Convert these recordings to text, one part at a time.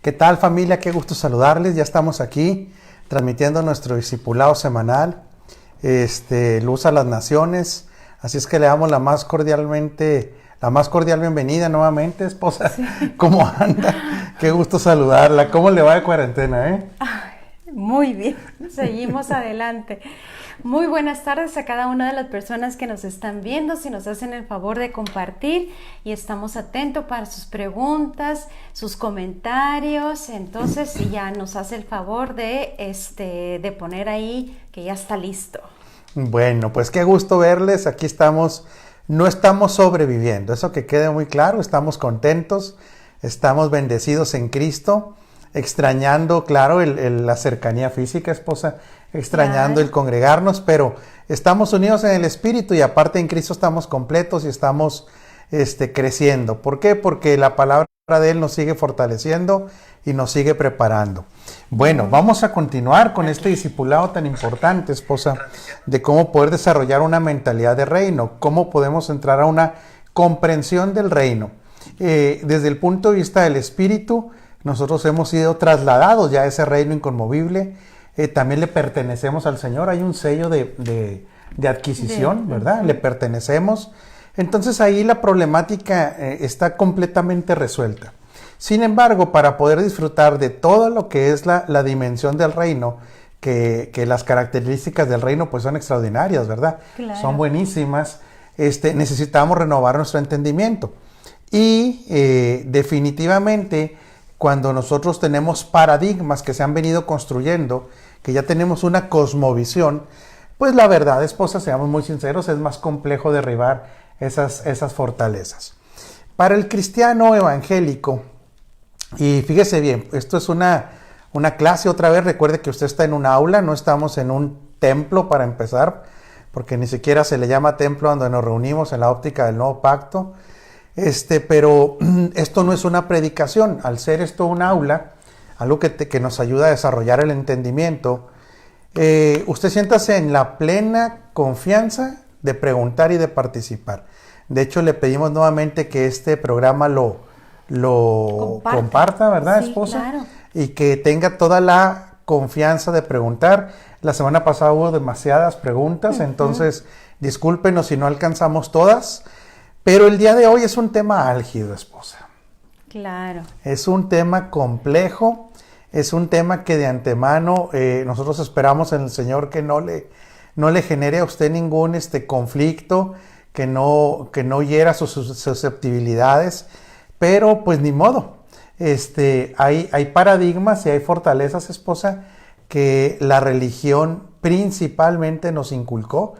¿Qué tal, familia? Qué gusto saludarles. Ya estamos aquí transmitiendo nuestro discipulado semanal, Luz a las Naciones. Así es que le damos la más cordial bienvenida nuevamente, esposa. Sí. ¿Cómo anda? Qué gusto saludarla. ¿Cómo le va de cuarentena, Muy bien, seguimos adelante. Muy buenas tardes a cada una de las personas que nos están viendo, si nos hacen el favor de compartir, y estamos atentos para sus preguntas, sus comentarios. Entonces, si ya nos hace el favor de poner ahí que ya está listo. Bueno, pues qué gusto verles. Aquí estamos, no estamos sobreviviendo, eso que quede muy claro. Estamos contentos, estamos bendecidos en Cristo, extrañando, claro, la cercanía física, esposa, extrañando el congregarnos, pero estamos unidos en el Espíritu y aparte en Cristo estamos completos y estamos creciendo. ¿Por qué? Porque la palabra de Él nos sigue fortaleciendo y nos sigue preparando. Bueno, vamos a continuar con este discipulado tan importante, esposa, de cómo poder desarrollar una mentalidad de reino, cómo podemos entrar a una comprensión del reino. Desde el punto de vista del Espíritu, nosotros hemos sido trasladados ya a ese reino inconmovible. También le pertenecemos al Señor. Hay un sello de adquisición, ¿verdad? Le pertenecemos. Entonces ahí la problemática está completamente resuelta. Sin embargo, para poder disfrutar de todo lo que es la dimensión del reino, que las características del reino pues son extraordinarias, ¿verdad? Claro. Son buenísimas. Necesitamos renovar nuestro entendimiento. Y definitivamente, cuando nosotros tenemos paradigmas que se han venido construyendo, que ya tenemos una cosmovisión, pues la verdad, esposa, seamos muy sinceros, es más complejo derribar esas fortalezas. Para el cristiano evangélico, y fíjese bien, esto es una clase, otra vez, recuerde que usted está en un aula, no estamos en un templo para empezar, porque ni siquiera se le llama templo donde nos reunimos en la óptica del nuevo pacto. Pero esto no es una predicación. Al ser esto un aula, algo que nos ayuda a desarrollar el entendimiento, usted siéntase en la plena confianza de preguntar y de participar. De hecho, le pedimos nuevamente que este programa lo comparta, ¿verdad, esposa? Claro. Y que tenga toda la confianza de preguntar. La semana pasada hubo demasiadas preguntas, entonces discúlpenos si no alcanzamos todas. Pero el día de hoy es un tema álgido, esposa. Claro. Es un tema complejo, es un tema que de antemano nosotros esperamos en el Señor que no le genere a usted ningún conflicto, que no hiera sus susceptibilidades, pero pues ni modo. Hay paradigmas y hay fortalezas, esposa, que la religión principalmente nos inculcó,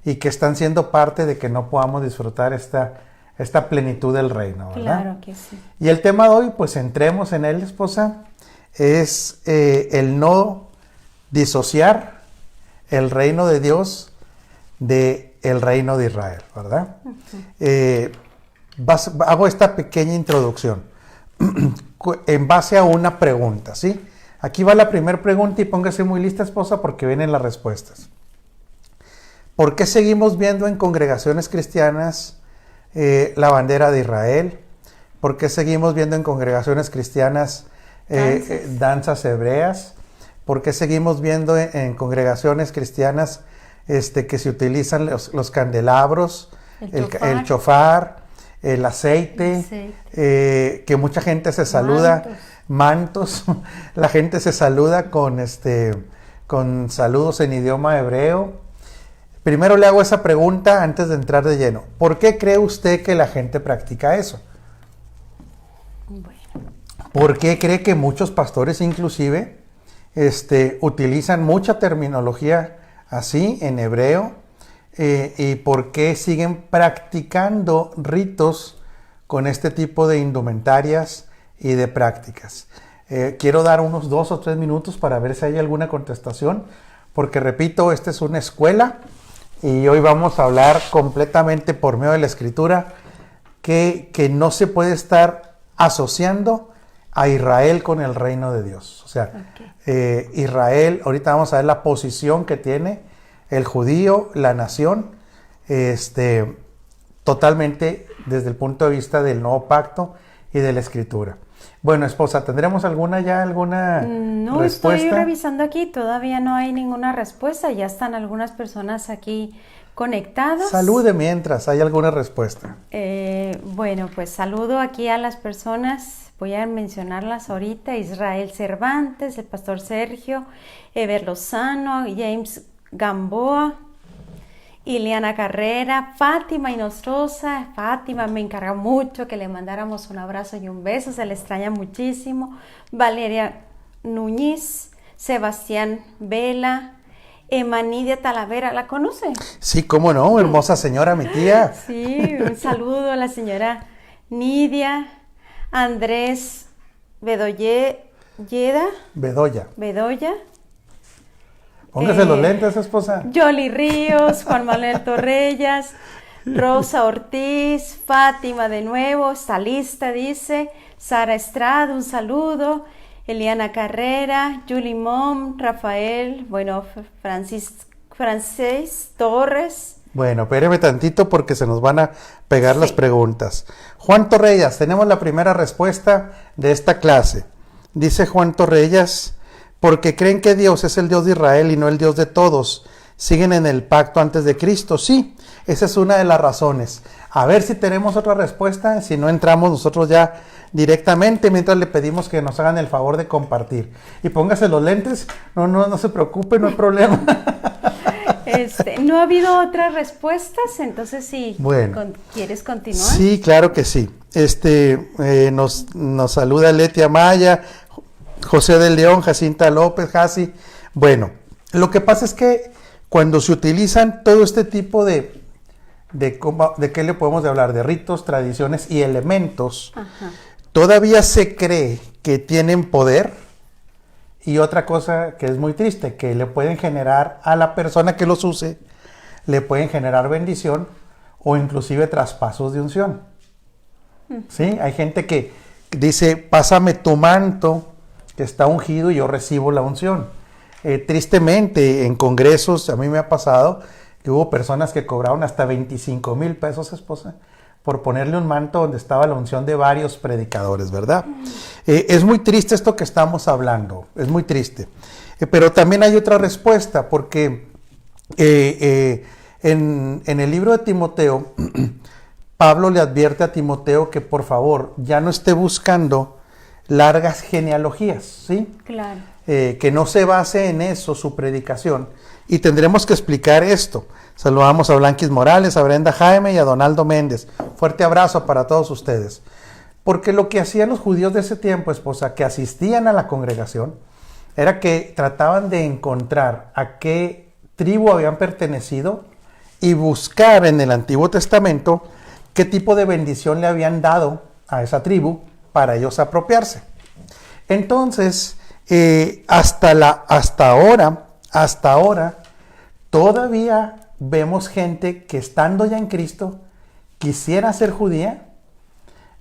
y que están siendo parte de que no podamos disfrutar esta plenitud del reino, ¿verdad? Claro que sí. Y el tema de hoy, pues entremos en él, esposa, es el no disociar el reino de Dios del reino de Israel, ¿verdad? Hago esta pequeña introducción en base a una pregunta, ¿sí? Aquí va la primera pregunta y póngase muy lista, esposa, porque vienen las respuestas. ¿Por qué seguimos viendo en congregaciones cristianas la bandera de Israel? ¿Por qué seguimos viendo en congregaciones cristianas danzas hebreas? ¿Por qué seguimos viendo en congregaciones cristianas que se utilizan los candelabros, el chofar, el aceite, que mucha gente se saluda, mantos, la gente se saluda con saludos en idioma hebreo? Primero le hago esa pregunta antes de entrar de lleno. ¿Por qué cree usted que la gente practica eso? Bueno. ¿Por qué cree que muchos pastores inclusive utilizan mucha terminología así en hebreo? ¿Y por qué siguen practicando ritos con este tipo de indumentarias y de prácticas? Quiero dar unos 2 o 3 minutos para ver si hay alguna contestación, porque repito, esta es una escuela. Y hoy vamos a hablar completamente por medio de la Escritura que no se puede estar asociando a Israel con el reino de Dios. O sea, Israel, ahorita vamos a ver la posición que tiene el judío, la nación, totalmente desde el punto de vista del nuevo pacto y de la Escritura. Bueno, esposa, ¿tendremos alguna No, respuesta? estoy revisando aquí, todavía no hay ninguna respuesta, ya están algunas personas aquí conectadas. Salude mientras hay alguna respuesta. Bueno, pues saludo aquí a las personas, voy a mencionarlas ahorita: Israel Cervantes, el pastor Sergio, Ever Lozano, James Gamboa, Ileana Carrera, Fátima Inostrosa. Fátima me encargó mucho que le mandáramos un abrazo y un beso, se le extraña muchísimo. Valeria Núñez, Sebastián Vela, Emanidia Talavera, ¿la conoce? Sí, cómo no, hermosa señora, mi tía. Sí, un saludo a la señora Nidia. Andrés Bedoya. Póngase los lentes, esposa. Yoli Ríos, Juan Manuel Torrellas, Rosa Ortiz, Fátima de nuevo, está lista, dice. Sara Estrada, un saludo. Eliana Carrera, Julie Mom, Rafael, bueno, Francis Torres. Bueno, espéreme tantito porque se nos van a pegar Sí. las preguntas. Juan Torrellas, tenemos la primera respuesta de esta clase. Dice Juan Torrellas: porque creen que Dios es el Dios de Israel y no el Dios de todos. ¿Siguen en el pacto antes de Cristo? Sí, esa es una de las razones. A ver si tenemos otra respuesta, si no entramos nosotros ya directamente, mientras le pedimos que nos hagan el favor de compartir. Y póngase los lentes, no se preocupe, no hay problema. No ha habido otras respuestas, entonces sí, Bueno. ¿quieres continuar? Sí, claro que sí. Nos saluda Leti Amaya, José del León, Jacinta López, Jasi. Bueno, lo que pasa es que cuando se utilizan todo este tipo de qué le podemos hablar, de ritos, tradiciones y elementos, Ajá. todavía se cree que tienen poder. Y otra cosa que es muy triste, que le pueden generar a la persona que los use, le pueden generar bendición o inclusive traspasos de unción. ¿Sí? Hay gente que dice: pásame tu manto que está ungido y yo recibo la unción. Tristemente, en congresos, a mí me ha pasado que hubo personas que cobraron hasta 25,000 pesos, esposa, por ponerle un manto donde estaba la unción de varios predicadores, ¿verdad? Es muy triste esto que estamos hablando, es muy triste. Pero también hay otra respuesta, porque en el libro de Timoteo, Pablo le advierte a Timoteo que por favor ya no esté buscando largas genealogías, ¿sí? Claro. Que no se base en eso su predicación. Y tendremos que explicar esto. Saludamos a Blanquis Morales, a Brenda Jaime y a Donaldo Méndez. Fuerte abrazo para todos ustedes. Porque lo que hacían los judíos de ese tiempo, esposa, que asistían a la congregación, era que trataban de encontrar a qué tribu habían pertenecido y buscar en el Antiguo Testamento qué tipo de bendición le habían dado a esa tribu para ellos apropiarse. Entonces, hasta ahora, todavía vemos gente que, estando ya en Cristo, quisiera ser judía.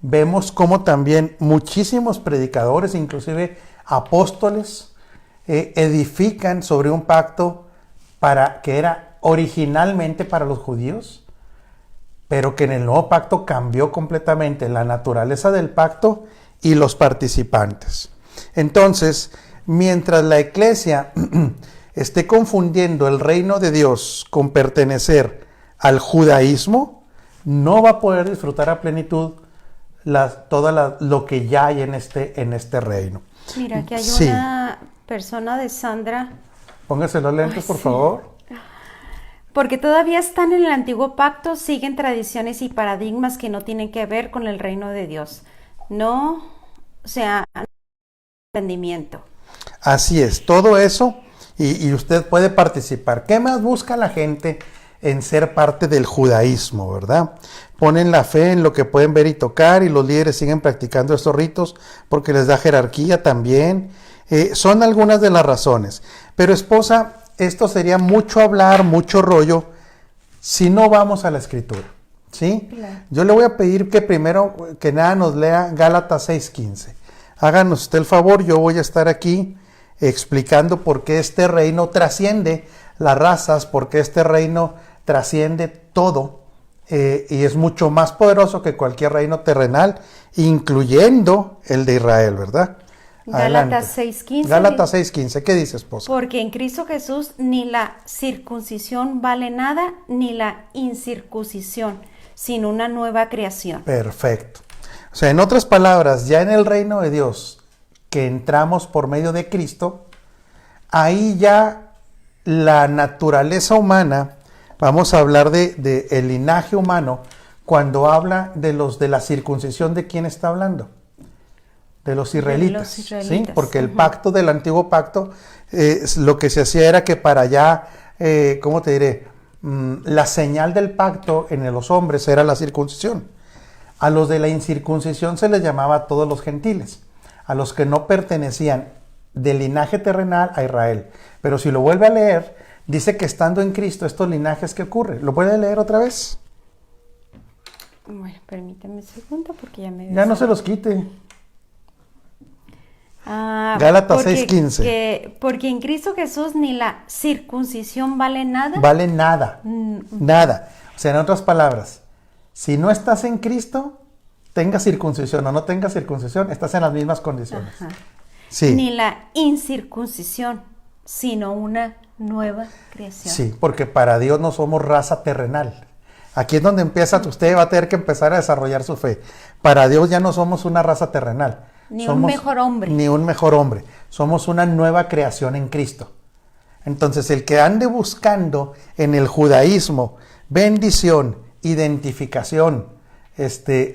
Vemos cómo también muchísimos predicadores, inclusive apóstoles, edifican sobre un pacto que era originalmente para los judíos, pero que en el nuevo pacto cambió completamente la naturaleza del pacto y los participantes. Entonces, mientras la iglesia esté confundiendo el reino de Dios con pertenecer al judaísmo, no va a poder disfrutar a plenitud lo que ya hay en este reino. Mira, aquí hay Sí. una persona de Sandra. Póngase los lentes, Ay, por sí. favor. Porque todavía están en el antiguo pacto, siguen tradiciones y paradigmas que no tienen que ver con el reino de Dios. No, o sea, entendimiento. Así es, todo eso, y usted puede participar. ¿Qué más busca la gente en ser parte del judaísmo, verdad? Ponen la fe en lo que pueden ver y tocar, y los líderes siguen practicando estos ritos porque les da jerarquía también. Son algunas de las razones. Pero, esposa, esto sería mucho hablar, mucho rollo, si no vamos a la Escritura, ¿sí? Claro. Yo le voy a pedir que primero que nada nos lea Gálatas 6:15. Háganos usted el favor, yo voy a estar aquí explicando por qué este reino trasciende las razas, por qué este reino trasciende todo y es mucho más poderoso que cualquier reino terrenal, incluyendo el de Israel, ¿verdad? Gálatas 6:15. Gálatas 6:15. ¿Qué dice, esposa? Porque en Cristo Jesús ni la circuncisión vale nada, ni la incircuncisión, sino una nueva creación. Perfecto. O sea, en otras palabras, ya en el reino de Dios, que entramos por medio de Cristo, ahí ya la naturaleza humana, vamos a hablar de el linaje humano, cuando habla de los de la circuncisión, ¿de quién está hablando? De los israelitas, ¿sí? Porque el pacto del antiguo pacto, lo que se hacía era que para allá, ¿cómo te diré? La señal del pacto en los hombres era la circuncisión. A los de la incircuncisión se les llamaba a todos los gentiles, a los que no pertenecían del linaje terrenal a Israel. Pero si lo vuelve a leer, dice que estando en Cristo, estos linajes, ¿qué ocurre? ¿Lo puede leer otra vez? Bueno, permítame un segundo porque ya me... Ya no se los quite. Gálatas 6:15. Porque en Cristo Jesús ni la circuncisión vale nada. Vale nada, nada. O sea, en otras palabras, si no estás en Cristo, tengas circuncisión o no tengas circuncisión, estás en las mismas condiciones. Ajá. Sí. Ni la incircuncisión, sino una nueva creación. Sí, porque para Dios no somos raza terrenal. Aquí es donde empieza, usted va a tener que empezar a desarrollar su fe. Para Dios ya no somos una raza terrenal. Ni somos un mejor hombre. Ni un mejor hombre. Somos una nueva creación en Cristo. Entonces, el que ande buscando en el judaísmo bendición, identificación,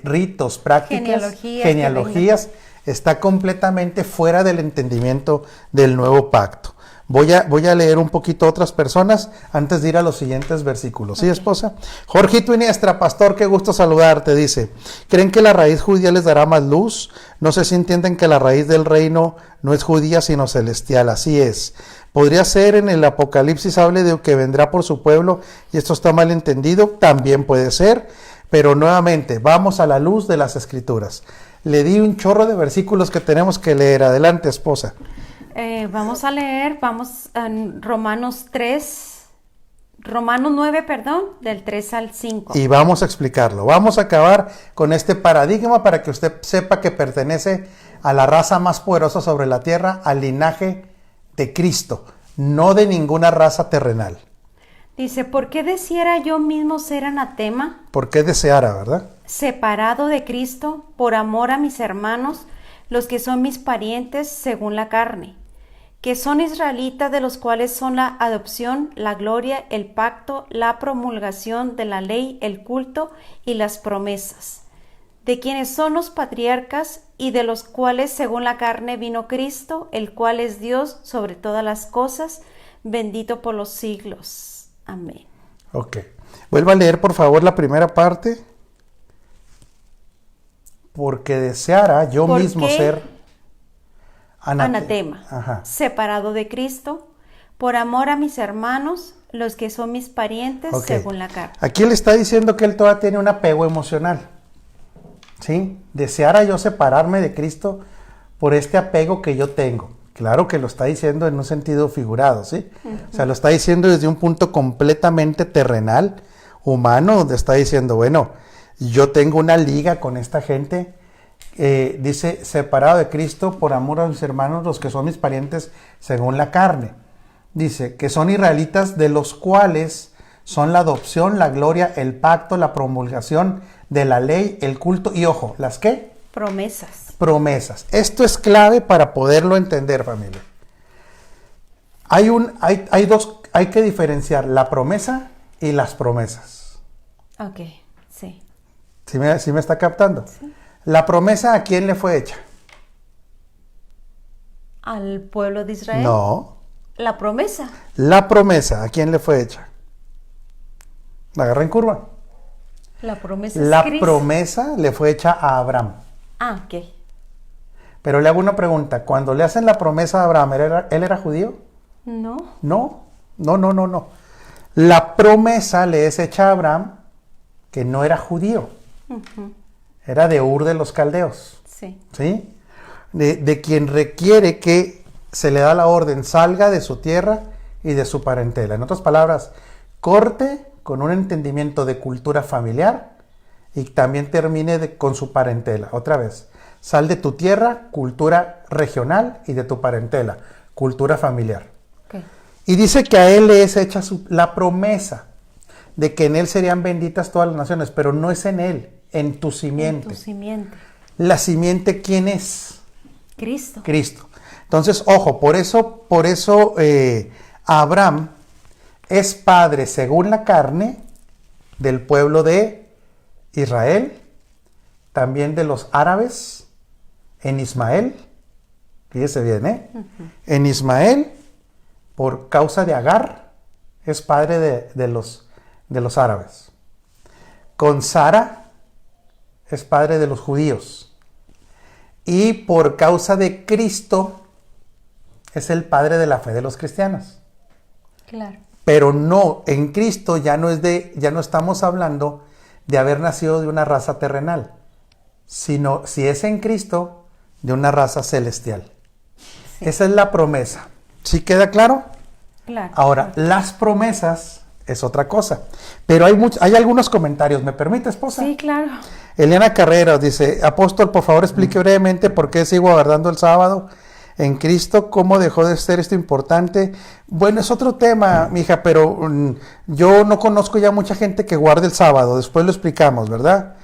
ritos, prácticas, genealogías, está completamente fuera del entendimiento del nuevo pacto. Voy a leer un poquito a otras personas antes de ir a los siguientes versículos. ¿Sí, esposa? Jorgito Iniestra, pastor, qué gusto saludarte, dice. ¿Creen que la raíz judía les dará más luz? No sé si entienden que la raíz del reino no es judía, sino celestial. Así es. Podría ser en el Apocalipsis hable de que vendrá por su pueblo y esto está mal entendido. También puede ser. Pero nuevamente, vamos a la luz de las Escrituras. Le di un chorro de versículos que tenemos que leer. Adelante, esposa. Vamos a leer, en Romanos 9, del 3 al 5. Y vamos a explicarlo. Vamos a acabar con este paradigma para que usted sepa que pertenece a la raza más poderosa sobre la tierra, al linaje de Cristo, no de ninguna raza terrenal. Dice, ¿por qué deseara yo mismo ser anatema? ¿Por qué deseara, verdad? Separado de Cristo, por amor a mis hermanos, los que son mis parientes según la carne, que son israelitas, de los cuales son la adopción, la gloria, el pacto, la promulgación de la ley, el culto y las promesas, de quienes son los patriarcas y de los cuales según la carne vino Cristo, el cual es Dios sobre todas las cosas, bendito por los siglos. Amén. Ok. Vuelva a leer, por favor, la primera parte. Porque deseara yo mismo ser anatema, Ajá. Separado de Cristo, por amor a mis hermanos, los que son mis parientes según la carne. Aquí él está diciendo que él todavía tiene un apego emocional. ¿Sí? Deseara yo separarme de Cristo por este apego que yo tengo. Claro que lo está diciendo en un sentido figurado, ¿sí? O sea, lo está diciendo desde un punto completamente terrenal, humano, donde está diciendo, bueno, yo tengo una liga con esta gente. Dice, separado de Cristo por amor a mis hermanos, los que son mis parientes según la carne. Dice, que son israelitas, de los cuales son la adopción, la gloria, el pacto, la promulgación de la ley, el culto y, ojo, ¿las qué? Promesas. Promesas. Esto es clave para poderlo entender, familia. Hay que diferenciar la promesa y las promesas. Ok, sí. ¿Sí me está captando? Sí. ¿La promesa a quién le fue hecha? ¿Al pueblo de Israel? No. ¿La promesa? La promesa, ¿a quién le fue hecha? ¿La agarra en curva? La promesa es La Cristo. promesa le fue hecha a Abraham. Ah, ok. Pero le hago una pregunta. Cuando le hacen la promesa a Abraham, ¿él era judío? No. No. La promesa le es hecha a Abraham, que no era judío. Uh-huh. Era de Ur de los Caldeos. Sí. ¿Sí? De quien requiere que se le da la orden, salga de su tierra y de su parentela. En otras palabras, corte con un entendimiento de cultura familiar y también termine con su parentela. Otra vez, sal de tu tierra, cultura regional, y de tu parentela, cultura familiar. Okay. Y dice que a él le es hecha la promesa de que en él serían benditas todas las naciones, pero no es en él, en tu simiente. En tu simiente. La simiente, ¿quién es? Cristo. Cristo. Entonces, ojo, por eso Abraham es padre según la carne del pueblo de Israel, también de los árabes en Ismael, fíjese bien, en Ismael, por causa de Agar, es padre de los árabes. Con Sara es padre de los judíos. Y por causa de Cristo es el padre de la fe de los cristianos. Claro. Pero no, en Cristo ya no estamos hablando de haber nacido de una raza terrenal, sino, si es en Cristo, de una raza celestial. Sí. Esa es la promesa. ¿Sí queda claro? Claro. Ahora, las promesas es otra cosa. Pero hay algunos comentarios. ¿Me permite, esposa? Sí, claro. Eliana Carreras dice: Apóstol, por favor explique brevemente por qué sigo aguardando el sábado en Cristo. ¿Cómo dejó de ser esto importante? Bueno, es otro tema, mija, pero yo no conozco ya mucha gente que guarde el sábado. Después lo explicamos, ¿verdad?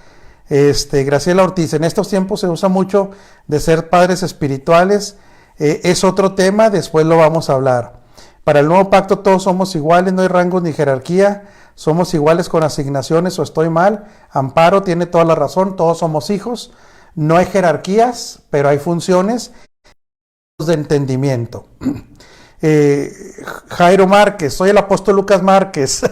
Graciela Ortiz: en estos tiempos se usa mucho de ser padres espirituales. Es otro tema, después lo vamos a hablar. Para el nuevo pacto todos somos iguales, no hay rangos ni jerarquía. Somos iguales con asignaciones, o estoy mal. Amparo tiene toda la razón, todos somos hijos. No hay jerarquías, pero hay funciones de entendimiento. Jairo Márquez: soy el apóstol Lucas Márquez.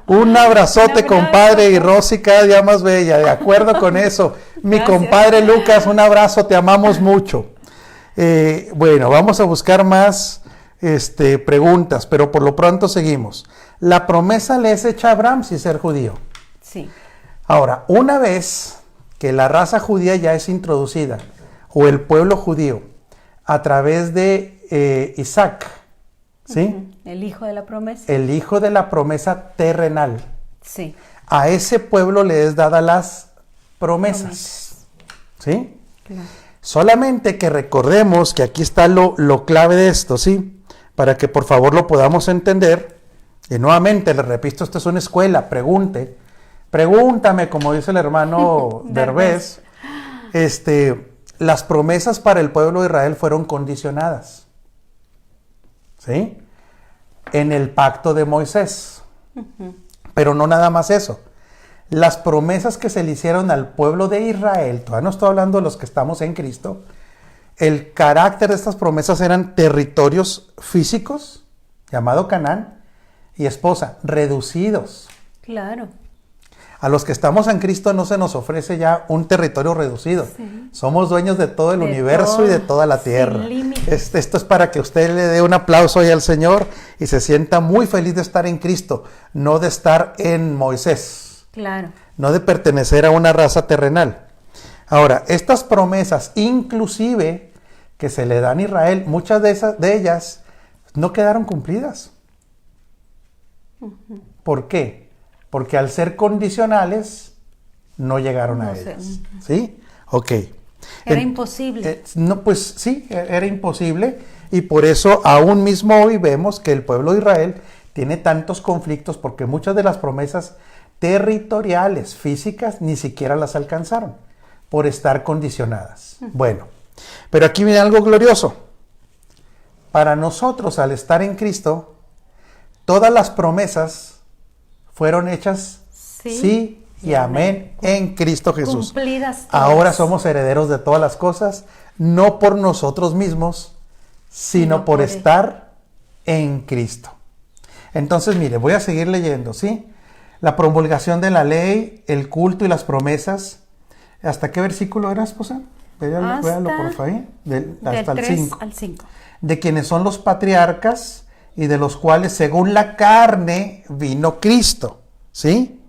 Un abrazote, compadre, y Rosy cada día más bella, de acuerdo con eso. Mi Gracias. Compadre Lucas, un abrazo, te amamos mucho. Bueno, vamos a buscar más preguntas, pero por lo pronto seguimos. La promesa le es hecha a Abraham sin ser judío. Sí. Ahora, una vez que la raza judía ya es introducida, o el pueblo judío, a través de Isaac, ¿sí? El hijo de la promesa. El hijo de la promesa terrenal. Sí. A ese pueblo le es dada las promesas. ¿Sí? Claro. Solamente que recordemos que aquí está lo clave de esto, ¿sí? Para que por favor lo podamos entender. Y nuevamente, le repito, esto es una escuela, pregúntame, como dice el hermano Derbez. Las promesas para el pueblo de Israel fueron condicionadas, ¿sí? En el pacto de Moisés. Pero no nada más eso. Las promesas que se le hicieron al pueblo de Israel, todavía no estoy hablando de los que estamos en Cristo, el carácter de estas promesas eran territorios físicos, llamado Canaán, y esposa, reducidos. Claro. A los que estamos en Cristo no se nos ofrece ya un territorio reducido. Sí. Somos dueños de todo el universo y de toda la tierra. Esto es para que usted le dé un aplauso ahí al Señor y se sienta muy feliz de estar en Cristo, no de estar en Moisés. Claro. No de pertenecer a una raza terrenal. Ahora, estas promesas, inclusive, que se le dan a Israel, muchas de ellas no quedaron cumplidas. ¿Por qué? Porque al ser condicionales, no llegaron a ellas. ¿Sí? Ok. Era imposible. No, pues sí, era imposible. Y por eso aún mismo hoy vemos que el pueblo de Israel tiene tantos conflictos, porque muchas de las promesas territoriales, físicas, ni siquiera las alcanzaron por estar condicionadas. Bueno, pero aquí viene algo glorioso. Para nosotros, al estar en Cristo, todas las promesas fueron hechas sí y amén en Cristo Jesús. Cumplidas todas. Ahora somos herederos de todas las cosas, no por nosotros mismos, sino por estar en Cristo. Entonces, mire, voy a seguir leyendo, ¿sí? La promulgación de la ley, el culto y las promesas. ¿Hasta qué versículo era, esposa? Véalo por favor. Hasta el 5. Al 5. De quienes son los patriarcas y de los cuales según la carne vino Cristo, ¿sí?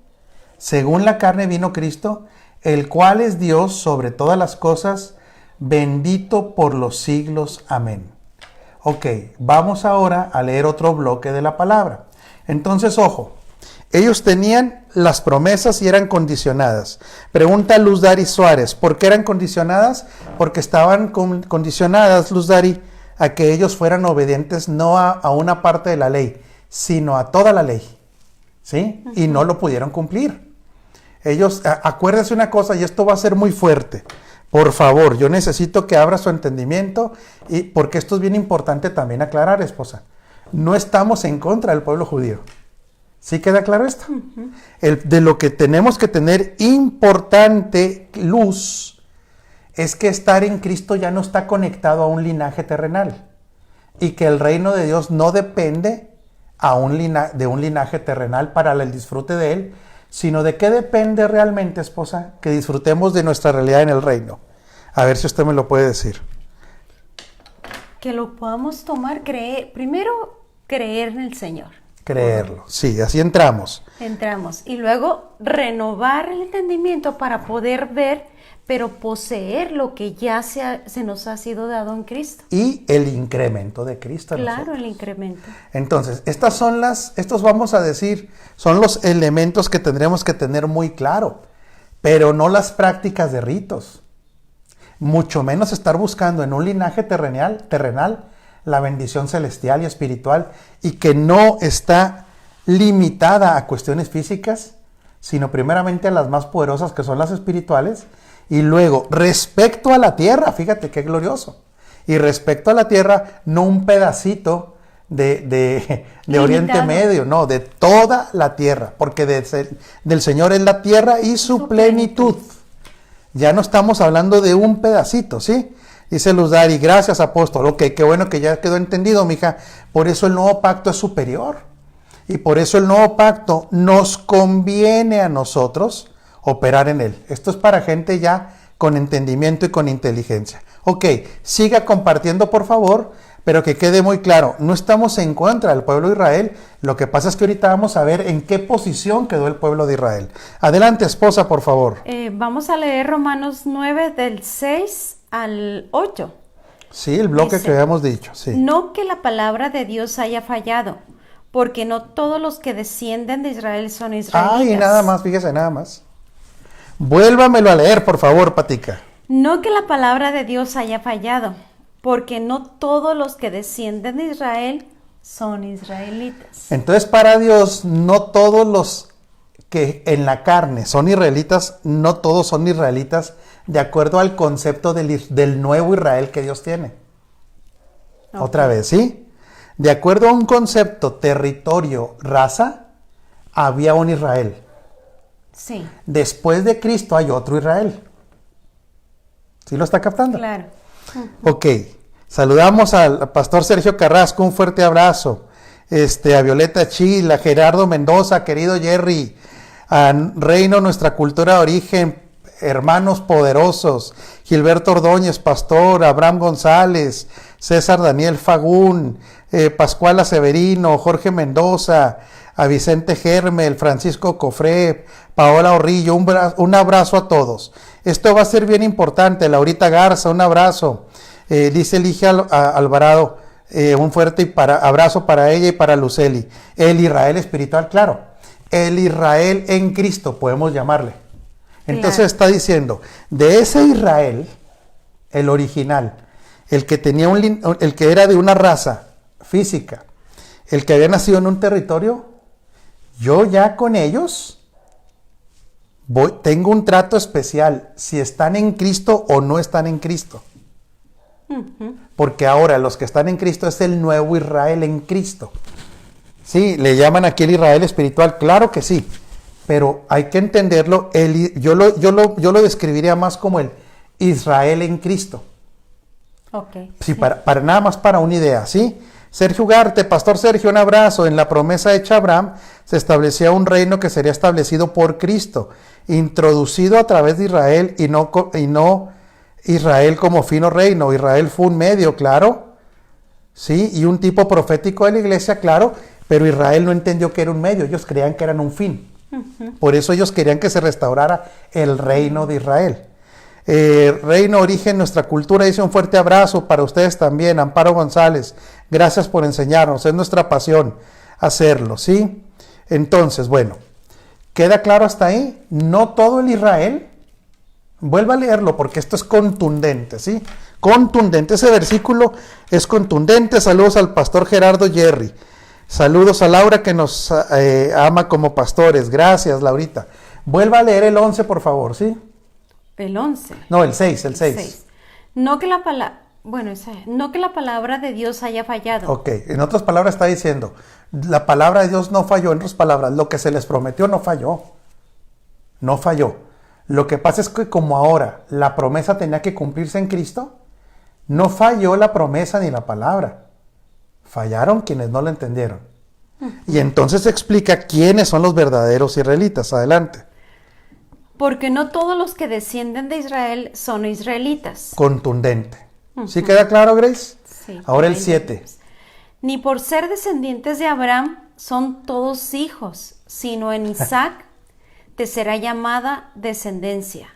Según la carne vino Cristo, el cual es Dios sobre todas las cosas, bendito por los siglos. Amén. Ok, vamos ahora a leer otro bloque de la palabra. Entonces, ojo, Ellos tenían las promesas y eran condicionadas. Pregunta Luz Dari Suárez, ¿por qué eran condicionadas? Porque estaban condicionadas, Luz Dari, a que ellos fueran obedientes no a una parte de la ley, sino a toda la ley, ¿sí? Y no lo pudieron cumplir. Ellos, acuérdense una cosa, y esto va a ser muy fuerte. Por favor, yo necesito que abra su entendimiento, y porque esto es bien importante también aclarar, esposa. No estamos en contra del pueblo judío. ¿Sí queda claro esto? De lo que tenemos que tener importante luz es que estar en Cristo ya no está conectado a un linaje terrenal y que el reino de Dios no depende de un linaje terrenal para el disfrute de él, sino de qué depende realmente, esposa, que disfrutemos de nuestra realidad en el reino. A ver si usted me lo puede decir. Que lo podamos tomar, primero creer en el Señor. Creerlo, sí, así entramos. Entramos y luego renovar el entendimiento para poder ver, pero poseer lo que ya se nos ha sido dado en Cristo. Y el incremento de Cristo. Claro, el incremento. Entonces, estos vamos a decir, son los elementos que tendremos que tener muy claro, pero no las prácticas de ritos. Mucho menos estar buscando en un linaje terrenal la bendición celestial y espiritual, y que no está limitada a cuestiones físicas, sino primeramente a las más poderosas, que son las espirituales, y luego respecto a la tierra, fíjate qué glorioso, y respecto a la tierra, no un pedacito de Oriente Medio, no, de toda la tierra, porque del Señor es la tierra y su plenitud. Ya no estamos hablando de un pedacito, ¿sí? Dice Luz Dari, gracias apóstol. Ok, qué bueno que ya quedó entendido, mija. Por eso el nuevo pacto es superior. Y por eso el nuevo pacto nos conviene a nosotros operar en él. Esto es para gente ya con entendimiento y con inteligencia. Ok, siga compartiendo por favor, pero que quede muy claro, no estamos en contra del pueblo de Israel. Lo que pasa es que ahorita vamos a ver en qué posición quedó el pueblo de Israel. Adelante, esposa, por favor. Vamos a leer Romanos 9 del 6 al 8. Sí, el bloque Dice, que habíamos dicho, sí. No que la palabra de Dios haya fallado, porque no todos los que descienden de Israel son israelitas. Ay, nada más, fíjese, nada más. Vuélvamelo a leer, por favor, Patica. No que la palabra de Dios haya fallado, porque no todos los que descienden de Israel son israelitas. Entonces, para Dios, no todos los que en la carne son israelitas, no todos son israelitas de acuerdo al concepto del nuevo Israel que Dios tiene. Okay. Otra vez, ¿sí? De acuerdo a un concepto territorio, raza, había un Israel. Sí. Después de Cristo hay otro Israel. ¿Sí lo está captando? Claro. Ok. Saludamos al pastor Sergio Carrasco, un fuerte abrazo. A Violeta Chila, Gerardo Mendoza, querido Jerry, a Reino, nuestra cultura de origen, hermanos poderosos, Gilberto Ordóñez, pastor, Abraham González, César Daniel Fagún, Pascuala Severino, Jorge Mendoza, a Vicente Germel, Francisco Cofré, Paola Orrillo, un abrazo a todos. Esto va a ser bien importante. Laurita Garza, un abrazo. Dice Ligia Alvarado, un fuerte abrazo para ella y para Luceli. El Israel espiritual, claro. El Israel en Cristo, podemos llamarle. Entonces claro. Está diciendo, de ese Israel, el original, el que tenía el que era de una raza física, el que había nacido en un territorio, yo ya con ellos tengo un trato especial, si están en Cristo o no están en Cristo. Porque ahora los que están en Cristo es el nuevo Israel en Cristo. Sí, le llaman aquí el Israel espiritual, claro que sí, pero hay que entenderlo, yo lo describiría más como el Israel en Cristo. Okay, sí, sí. Para nada más para una idea, ¿sí? Sergio Ugarte, pastor Sergio, un abrazo. En la promesa hecha a Abraham se establecía un reino que sería establecido por Cristo, introducido a través de Israel y no Israel como fino reino. Israel fue un medio, claro, sí, y un tipo profético de la iglesia, claro, pero Israel no entendió que era un medio, ellos creían que eran un fin. Por eso ellos querían que se restaurara el reino de Israel. Reino Origen, nuestra cultura, dice un fuerte abrazo para ustedes también. Amparo González, gracias por enseñarnos, es nuestra pasión hacerlo, ¿sí? Entonces, bueno, ¿queda claro hasta ahí? No todo el Israel. Vuelva a leerlo porque esto es contundente, ¿sí? Contundente. Ese versículo es contundente. Saludos al pastor Gerardo Jerry. Saludos a Laura que nos ama como pastores. Gracias, Laurita. Vuelva a leer el 11, por favor, ¿sí? El 11. No, el 6, el 6. No que la palabra de Dios haya fallado. Ok, en otras palabras está diciendo, la palabra de Dios no falló. En otras palabras, lo que se les prometió no falló. No falló. Lo que pasa es que como ahora la promesa tenía que cumplirse en Cristo, no falló la promesa ni la palabra. Fallaron quienes no lo entendieron. Y entonces explica quiénes son los verdaderos israelitas. Adelante. Porque no todos los que descienden de Israel son israelitas. Contundente. ¿Sí queda claro, Grace? Sí. Ahora el 7. Ni por ser descendientes de Abraham son todos hijos, sino en Isaac te será llamada descendencia.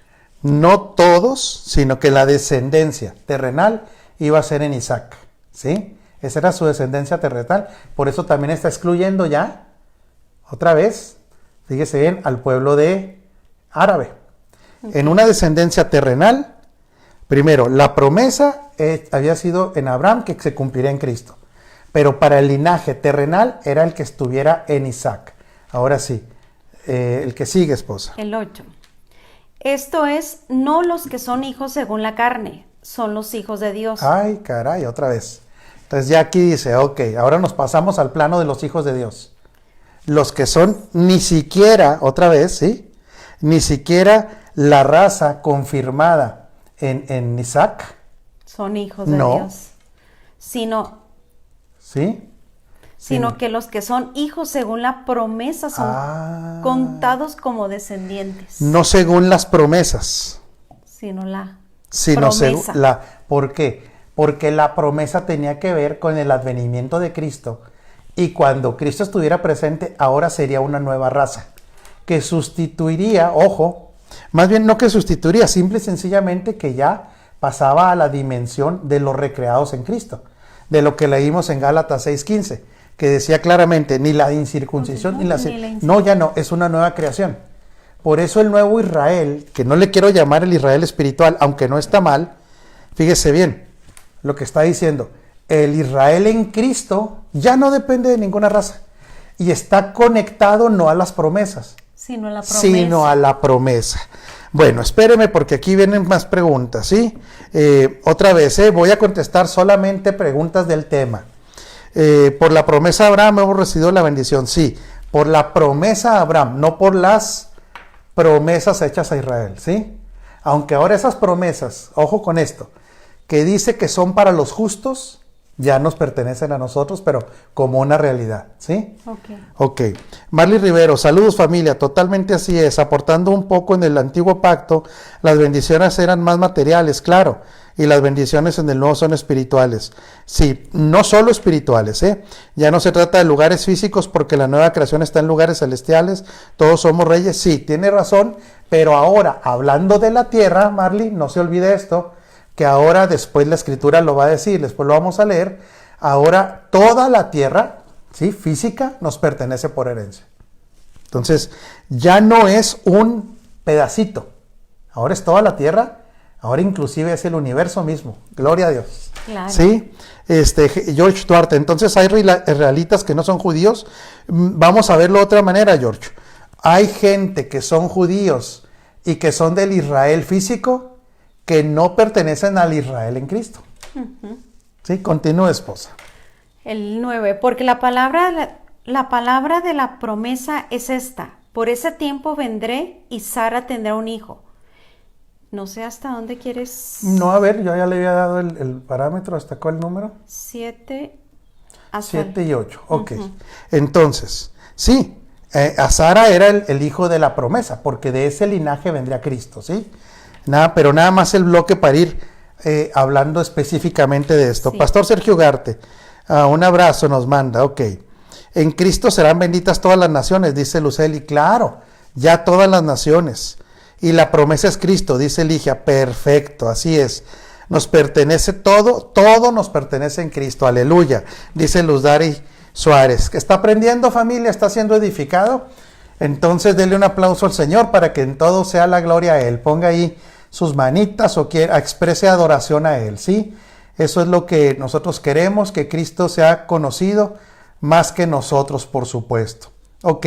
No todos, sino que la descendencia terrenal iba a ser en Isaac. ¿Sí? Esa era su descendencia terrenal. Por eso también está excluyendo ya, otra vez, fíjese bien, al pueblo de árabe. En una descendencia terrenal, primero, la promesa había sido en Abraham que se cumpliría en Cristo. Pero para el linaje terrenal era el que estuviera en Isaac. Ahora sí, el que sigue, esposa. El 8. Esto es, no los que son hijos según la carne, son los hijos de Dios. Ay, caray, otra vez. Entonces ya aquí dice, ok, ahora nos pasamos al plano de los hijos de Dios. Los que son ni siquiera, otra vez, ¿sí? Ni siquiera la raza confirmada en Isaac. Son hijos de Dios. Sino que los que son hijos según la promesa son contados como descendientes. No según las promesas. Sino la promesa. ¿Por qué? Porque la promesa tenía que ver con el advenimiento de Cristo. Y cuando Cristo estuviera presente, ahora sería una nueva raza. Que sustituiría, ojo, más bien no que sustituiría, simple y sencillamente que ya pasaba a la dimensión de los recreados en Cristo. De lo que leímos en Gálatas 6:15, que decía claramente, ni la incircuncisión ni la no, ya no, es una nueva creación. Por eso el nuevo Israel, que no le quiero llamar el Israel espiritual, aunque no está mal, fíjese bien lo que está diciendo. El Israel en Cristo ya no depende de ninguna raza y está conectado no a las promesas, sino a la promesa. Bueno, espéreme porque aquí vienen más preguntas, ¿sí? Otra vez, voy a contestar solamente preguntas del tema. Por la promesa de Abraham hemos recibido la bendición, sí. Por la promesa de Abraham, no por las promesas hechas a Israel, ¿sí? Aunque ahora esas promesas, ojo con esto, que dice que son para los justos, ya nos pertenecen a nosotros, pero como una realidad, ¿sí? Ok. Marley Rivero, saludos familia, totalmente así es, aportando un poco en el antiguo pacto, las bendiciones eran más materiales, claro, y las bendiciones en el nuevo son espirituales. Sí, no solo espirituales, ya no se trata de lugares físicos porque la nueva creación está en lugares celestiales, todos somos reyes, sí, tiene razón, pero ahora, hablando de la tierra, Marley, no se olvide esto, que ahora después la escritura lo va a decir, después lo vamos a leer, ahora toda la tierra, ¿sí? Física, nos pertenece por herencia. Entonces, ya no es un pedacito, ahora es toda la tierra, ahora inclusive es el universo mismo, gloria a Dios. Claro. ¿Sí? George Duarte, entonces hay israelitas que no son judíos, vamos a verlo de otra manera, George. Hay gente que son judíos y que son del Israel físico, que no pertenecen al Israel en Cristo. Sí, continúe, esposa. El 9, porque la palabra de la promesa es esta: por ese tiempo vendré y Sara tendrá un hijo. No sé hasta dónde quieres. No, a ver, yo ya le había dado el parámetro, ¿hasta cuál número? 7 y 8, ok. Entonces, sí, a Sara era el hijo de la promesa, porque de ese linaje vendría Cristo, ¿sí? Pero nada más el bloque para ir hablando específicamente de esto. Sí. Pastor Sergio Ugarte, un abrazo nos manda, ok. En Cristo serán benditas todas las naciones, dice Luceli. Claro, ya todas las naciones. Y la promesa es Cristo, dice Ligia. Perfecto, así es. Nos pertenece todo nos pertenece en Cristo. Aleluya. Dice Luz Dari, Suárez. ¿Está aprendiendo, familia? ¿Está siendo edificado? Entonces denle un aplauso al Señor para que en todo sea la gloria a Él. Ponga ahí sus manitas o exprese adoración a Él, ¿sí? Eso es lo que nosotros queremos, que Cristo sea conocido más que nosotros, por supuesto. Ok,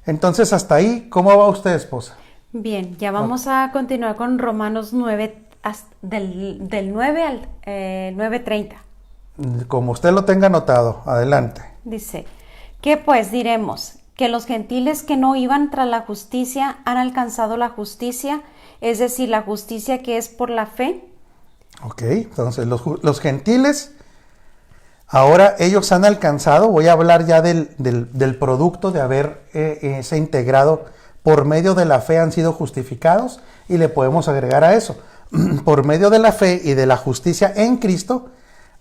entonces hasta ahí, ¿cómo va usted, esposa? Bien, ya vamos a continuar con Romanos 9, del 9 al 9:30. Como usted lo tenga anotado, adelante. Dice, ¿qué pues diremos? ¿Que los gentiles que no iban tras la justicia han alcanzado la justicia? Es decir, la justicia que es por la fe. Ok, entonces los gentiles, ahora ellos han alcanzado, voy a hablar ya del producto de haber se integrado por medio de la fe, han sido justificados, y le podemos agregar a eso, por medio de la fe y de la justicia en Cristo,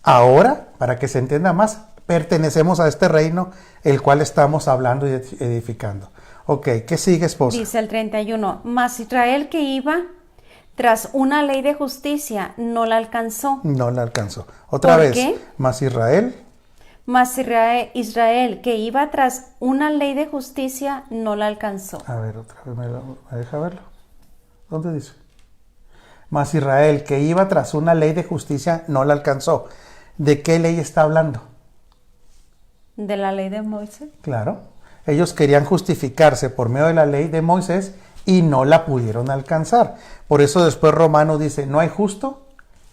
ahora, para que se entienda más, pertenecemos a este reino, el cual estamos hablando y edificando. Ok, ¿qué sigue, esposa? Dice el 31, mas Israel que iba tras una ley de justicia no la alcanzó. No la alcanzó. Otra vez, ¿Qué? Mas Israel que iba tras una ley de justicia no la alcanzó. A ver, otra vez, ¿me deja verlo? ¿Dónde dice? Mas Israel que iba tras una ley de justicia no la alcanzó. ¿De qué ley está hablando? ¿De la ley de Moisés? Claro. Ellos querían justificarse por medio de la ley de Moisés y no la pudieron alcanzar. Por eso después Romanos dice, no hay justo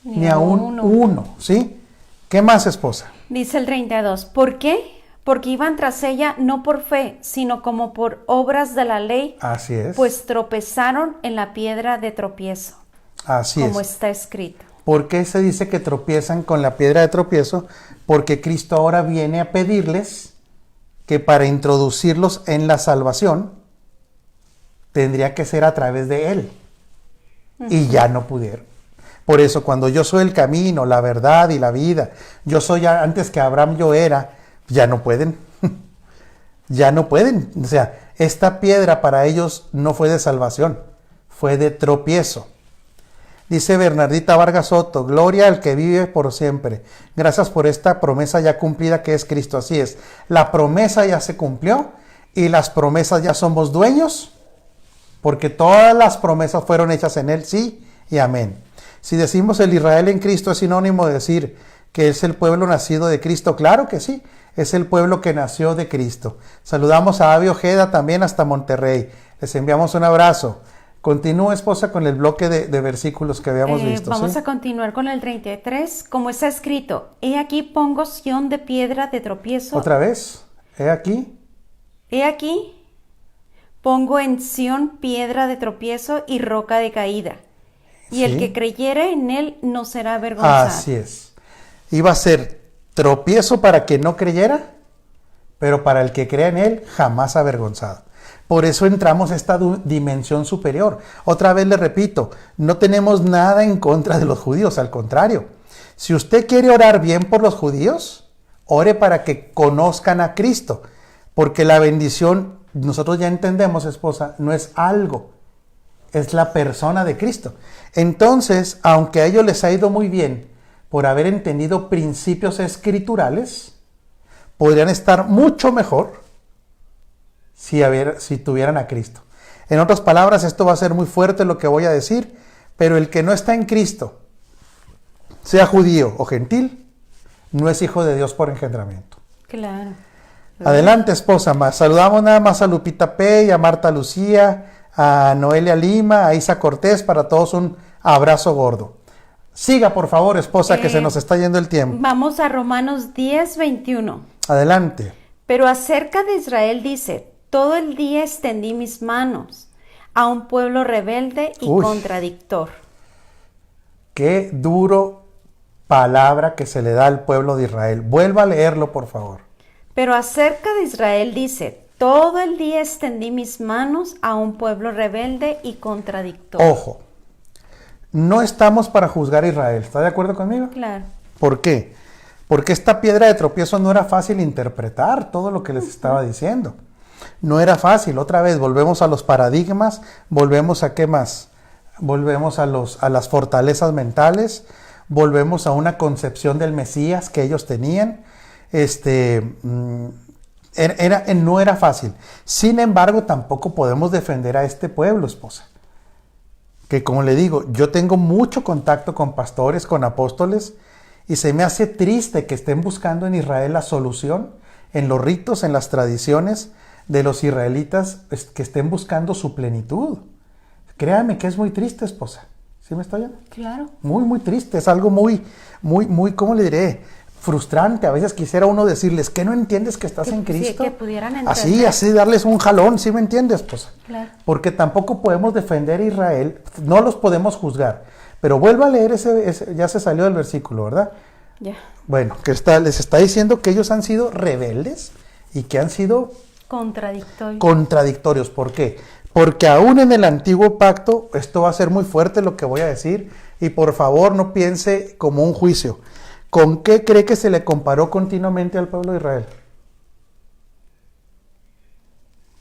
ni aún uno, ¿sí? ¿Qué más, esposa? Dice el 32, ¿por qué? Porque iban tras ella no por fe, sino como por obras de la ley. Así es. Pues tropezaron en la piedra de tropiezo. Así como es. está escrito. ¿Por qué se dice que tropiezan con la piedra de tropiezo? Porque Cristo ahora viene a pedirles que para introducirlos en la salvación tendría que ser a través de Él. Y ya no pudieron. Por eso cuando yo soy el camino, la verdad y la vida, yo soy antes que Abraham yo era, ya no pueden. Ya no pueden. O sea, esta piedra para ellos no fue de salvación, fue de tropiezo. Dice Bernardita Vargas Soto, gloria al que vive por siempre. Gracias por esta promesa ya cumplida que es Cristo. Así es, la promesa ya se cumplió y las promesas ya somos dueños, porque todas las promesas fueron hechas en Él, sí y amén. Si decimos el Israel en Cristo, ¿es sinónimo de decir que es el pueblo nacido de Cristo? Claro que sí, es el pueblo que nació de Cristo. Saludamos a Avi Ojeda también hasta Monterrey. Les enviamos un abrazo. Continúa, esposa, con el bloque de versículos que habíamos visto. Vamos ¿sí? a continuar con el 33, como está escrito, he aquí pongo Sión de piedra de tropiezo. ¿Otra vez? ¿He aquí? He aquí pongo en Sión piedra de tropiezo y roca de caída. Y Sí. el que creyere en él no será avergonzado. Así es. Iba a ser tropiezo para quien no creyera, pero para el que crea en Él, jamás avergonzado. Por eso entramos a esta dimensión superior. Otra vez le repito, no tenemos nada en contra de los judíos, al contrario. Si usted quiere orar bien por los judíos, ore para que conozcan a Cristo, porque la bendición, nosotros ya entendemos, esposa, no es algo, es la persona de Cristo. Entonces, aunque a ellos les ha ido muy bien por haber entendido principios escriturales, podrían estar mucho mejor si tuvieran a Cristo. En otras palabras, esto va a ser muy fuerte lo que voy a decir, pero el que no está en Cristo, sea judío o gentil, no es hijo de Dios por engendramiento. Claro. Adelante, esposa. Saludamos nada más a Lupita P, y a Marta Lucía, a Noelia Lima, a Isa Cortés, para todos un abrazo gordo. Siga, por favor, esposa, que se nos está yendo el tiempo. Vamos a Romanos 10, 21. Adelante. Pero acerca de Israel dice, todo el día extendí mis manos a un pueblo rebelde y contradictor. Qué duro palabra que se le da al pueblo de Israel. Vuelva a leerlo, por favor. Pero acerca de Israel dice, todo el día extendí mis manos a un pueblo rebelde y contradictor. Ojo, no estamos para juzgar a Israel. ¿Está de acuerdo conmigo? Claro. ¿Por qué? Porque esta piedra de tropiezo no era fácil interpretar todo lo que les estaba diciendo. No era fácil. Otra vez, volvemos a los paradigmas, volvemos a ¿qué más? Volvemos a las fortalezas mentales, volvemos a una concepción del Mesías que ellos tenían. No era fácil. Sin embargo, tampoco podemos defender a este pueblo, esposa. Que como le digo, yo tengo mucho contacto con pastores, con apóstoles, y se me hace triste que estén buscando en Israel la solución, en los ritos, en las tradiciones de los israelitas, que estén buscando su plenitud. Créame que es muy triste, esposa. ¿Sí me está oyendo? Claro. Muy, muy triste. Es algo muy, ¿cómo le diré? Frustrante. A veces quisiera uno decirles que no entiendes que estás en Cristo. Sí, que pudieran entender. Así darles un jalón, ¿sí me entiendes, esposa? Claro. Porque tampoco podemos defender a Israel, no los podemos juzgar. Pero vuelva a leer ese, ya se salió del versículo, ¿verdad? Ya. Bueno, que les está diciendo que ellos han sido rebeldes y que han sido contradictorios. ¿Por qué? Porque aún en el antiguo pacto, esto va a ser muy fuerte lo que voy a decir, y por favor no piense como un juicio. ¿Con qué cree que se le comparó continuamente al pueblo de Israel?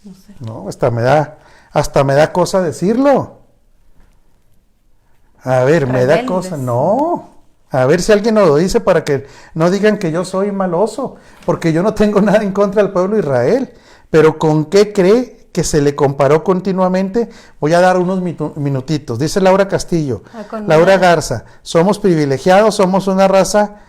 No sé. No, hasta me da cosa decirlo. A ver, Rebeldes. me da cosa. No. A ver si alguien nos lo dice para que no digan que yo soy maloso, porque yo no tengo nada en contra del pueblo de Israel. Pero ¿con qué cree que se le comparó continuamente? Voy a dar unos minutitos. Dice Laura Castillo, Laura Garza, somos privilegiados, somos una raza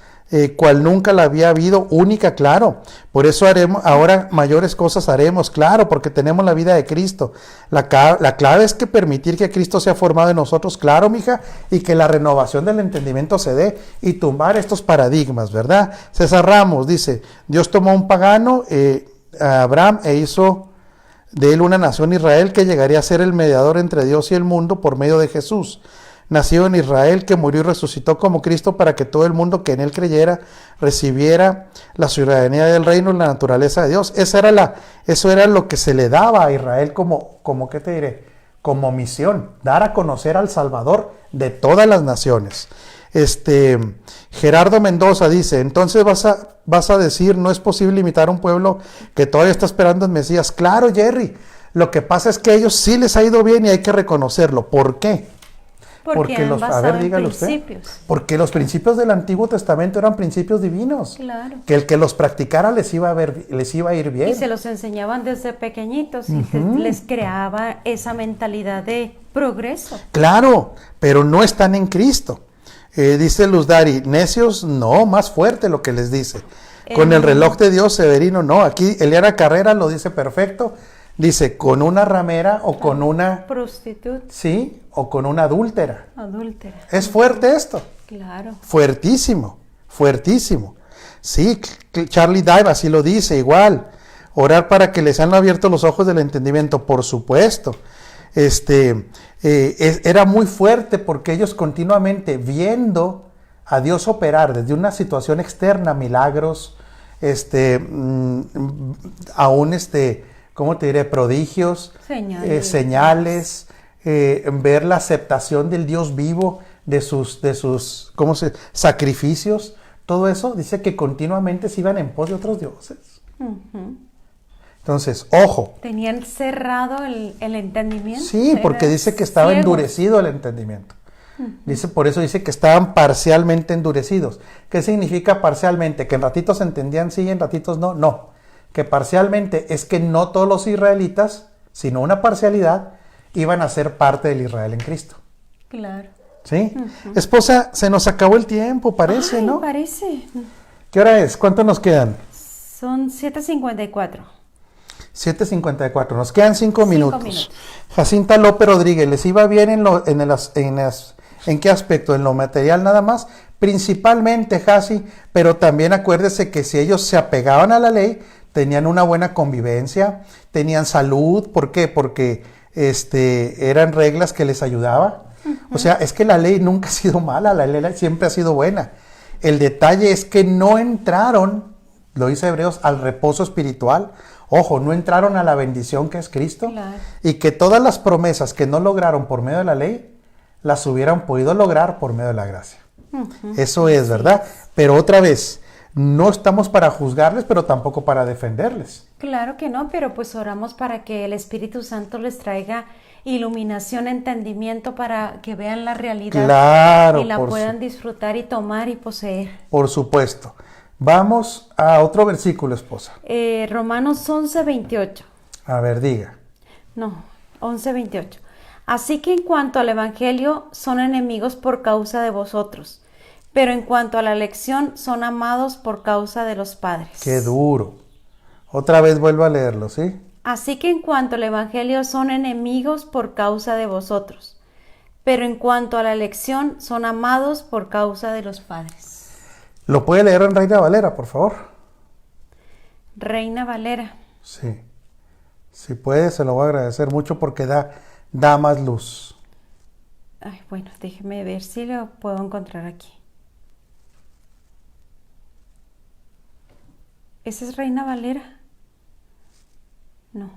cual nunca la había habido, única, claro. Por eso ahora mayores cosas haremos, claro, porque tenemos la vida de Cristo. La clave es que permitir que Cristo sea formado en nosotros, claro, mija, y que la renovación del entendimiento se dé y tumbar estos paradigmas, ¿verdad? César Ramos dice, Dios tomó un pagano, a Abraham, e hizo de él una nación Israel que llegaría a ser el mediador entre Dios y el mundo por medio de Jesús, nacido en Israel, que murió y resucitó como Cristo para que todo el mundo que en él creyera recibiera la ciudadanía del reino y la naturaleza de Dios. Eso era lo que se le daba a Israel como ¿qué te diré? Como misión, dar a conocer al Salvador de todas las naciones. Gerardo Mendoza dice, entonces vas a decir, no es posible imitar a un pueblo que todavía está esperando el Mesías. Claro, Jerry, lo que pasa es que a ellos sí les ha ido bien y hay que reconocerlo. ¿Por qué? Porque porque los principios del Antiguo Testamento eran principios divinos. Claro. Que el que los practicara les iba a ir bien. Y se los enseñaban desde pequeñitos y les creaba esa mentalidad de progreso. Claro, pero no están en Cristo. Dice Luz Dari, necios, no, más fuerte lo que les dice. Con el reloj de Dios, Severino, no. Aquí Eliana Carrera lo dice perfecto. Dice, con una ramera o con una prostituta. Sí, o con una adúltera. Adúltera. ¿Es fuerte esto? Claro. Fuertísimo, fuertísimo. Sí, Charlie Dive así lo dice, igual. Orar para que les sean abiertos los ojos del entendimiento, por supuesto. Era muy fuerte porque ellos continuamente viendo a Dios operar desde una situación externa, milagros, aún ¿cómo te diré? Prodigios, señales, ver la aceptación del Dios vivo de sus sacrificios, todo eso, dice que continuamente se iban en pos de otros dioses. Entonces, ojo. Tenían cerrado el entendimiento. Sí, porque dice que estaba endurecido el entendimiento. Por eso dice que estaban parcialmente endurecidos. ¿Qué significa parcialmente? ¿Que en ratitos se entendían sí y en ratitos no? No. Que parcialmente es que no todos los israelitas, sino una parcialidad, iban a ser parte del Israel en Cristo. Claro. ¿Sí? Esposa, se nos acabó el tiempo, parece, ¿no? Parece. ¿Qué hora es? ¿Cuánto nos quedan? Son 7:54. 7:54, nos quedan 5 minutos. Jacinta López Rodríguez, ¿les iba bien en qué aspecto? ¿En lo material nada más? Principalmente, Jasi, pero también acuérdese que si ellos se apegaban a la ley, tenían una buena convivencia, tenían salud. ¿Por qué? Porque eran reglas que les ayudaban. O sea, es que la ley nunca ha sido mala, la ley siempre ha sido buena. El detalle es que no entraron, lo dice Hebreos, al reposo espiritual. Ojo, no entraron a la bendición que es Cristo. Claro. Y que todas las promesas que no lograron por medio de la ley, las hubieran podido lograr por medio de la gracia. Eso es, ¿verdad? Pero otra vez, no estamos para juzgarles, pero tampoco para defenderles. Claro que no, pero pues oramos para que el Espíritu Santo les traiga iluminación, entendimiento para que vean la realidad. Claro, y la puedan disfrutar y tomar y poseer. Por supuesto. Vamos a otro versículo, esposa. Romanos 11:28. A ver, diga. No, 11:28. Así que en cuanto al Evangelio, son enemigos por causa de vosotros, pero en cuanto a la elección, son amados por causa de los padres. Qué duro. Otra vez vuelvo a leerlo, ¿sí? Así que en cuanto al Evangelio, son enemigos por causa de vosotros, pero en cuanto a la elección, son amados por causa de los padres. ¿Lo puede leer en Reina Valera, por favor? Reina Valera. Sí. Si puede, se lo voy a agradecer mucho porque da más luz. Ay, bueno, déjeme ver si lo puedo encontrar aquí. ¿Esa es Reina Valera? No.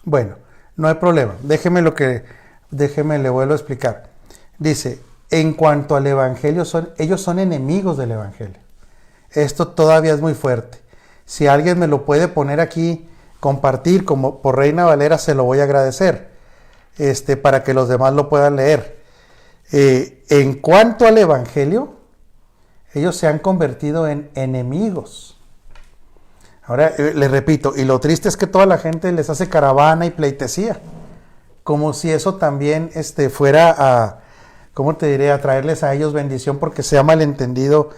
Bueno, no hay problema. Déjeme le vuelvo a explicar. Dice, en cuanto al Evangelio, ellos son enemigos del Evangelio. Esto todavía es muy fuerte. Si alguien me lo puede poner aquí, compartir como por Reina Valera, se lo voy a agradecer, para que los demás lo puedan leer. En cuanto al Evangelio, ellos se han convertido en enemigos. Ahora, les repito, y lo triste es que toda la gente les hace caravana y pleitesía, como si eso también fuera a, ¿cómo te diré?, a traerles a ellos bendición, porque se ha malentendido